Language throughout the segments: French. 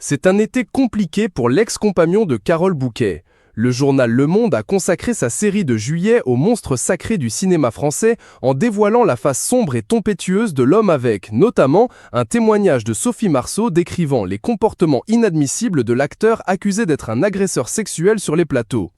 C'est un été compliqué pour l'ex-compagnon de Carole Bouquet. Le journal Le Monde a consacré sa série de juillet aux monstres sacrés du cinéma français en dévoilant la face sombre et tempétueuse de l'homme avec, notamment, un témoignage de Sophie Marceau décrivant les comportements inadmissibles de l'acteur accusé d'être un agresseur sexuel sur les plateaux.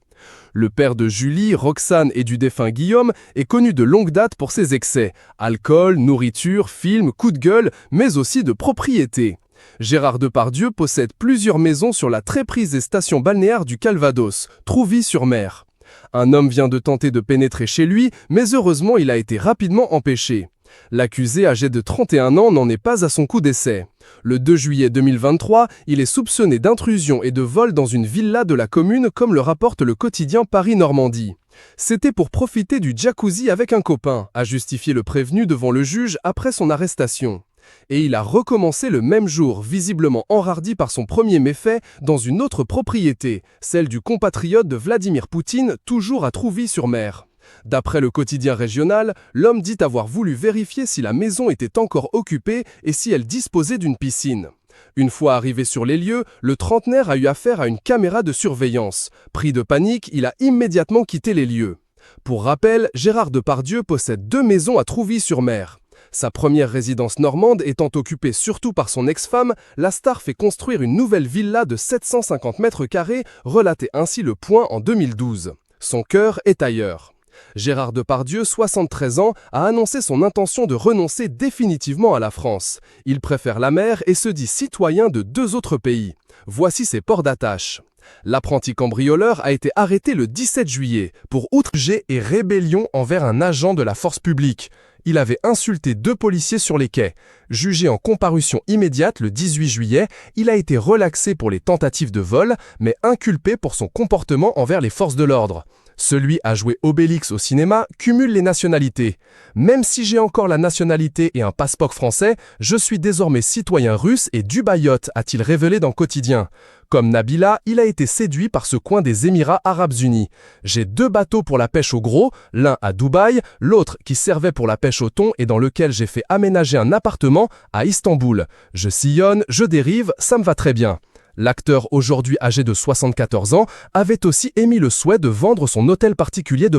Le père de Julie, Roxane et du défunt Guillaume est connu de longue date pour ses excès. Alcool, nourriture, films, coups de gueule, mais aussi de propriété. Gérard Depardieu possède plusieurs maisons sur la très prisée station balnéaire du Calvados, Trouville-sur-Mer. Un homme vient de tenter de pénétrer chez lui, mais heureusement il a été rapidement empêché. L'accusé, âgé de 31 ans, n'en est pas à son coup d'essai. Le 2 juillet 2023, il est soupçonné d'intrusion et de vol dans une villa de la commune, comme le rapporte le quotidien Paris-Normandie. C'était pour profiter du jacuzzi avec un copain, a justifié le prévenu devant le juge après son arrestation. Et il a recommencé le même jour, visiblement enhardi par son premier méfait, dans une autre propriété, celle du compatriote de Vladimir Poutine, toujours à Trouville-sur-Mer. D'après le quotidien régional, l'homme dit avoir voulu vérifier si la maison était encore occupée et si elle disposait d'une piscine. Une fois arrivé sur les lieux, le trentenaire a eu affaire à une caméra de surveillance. Pris de panique, il a immédiatement quitté les lieux. Pour rappel, Gérard Depardieu possède 2 maisons à Trouville-sur-Mer. Sa première résidence normande étant occupée surtout par son ex-femme, la star fait construire une nouvelle villa de 750 mètres carrés, relatait ainsi Le Point en 2012. Son cœur est ailleurs. Gérard Depardieu, 73 ans, a annoncé son intention de renoncer définitivement à la France. Il préfère la mer et se dit citoyen de 2 autres pays. Voici ses ports d'attache. L'apprenti cambrioleur a été arrêté le 17 juillet pour outrage et rébellion envers un agent de la force publique. Il avait insulté 2 policiers sur les quais. Jugé en comparution immédiate le 18 juillet, il a été relaxé pour les tentatives de vol, mais inculpé pour son comportement envers les forces de l'ordre. Celui à jouer Obélix au cinéma cumule les nationalités. Même si j'ai encore la nationalité et un passeport français, je suis désormais citoyen russe et dubaïote, a-t-il révélé dans Quotidien. Comme Nabila, il a été séduit par ce coin des Émirats Arabes Unis. J'ai 2 bateaux pour la pêche au gros, l'un à Dubaï, l'autre qui servait pour la pêche au thon et dans lequel j'ai fait aménager un appartement à Istanbul. Je sillonne, je dérive, ça me va très bien. L'acteur, aujourd'hui âgé de 74 ans, avait aussi émis le souhait de vendre son hôtel particulier de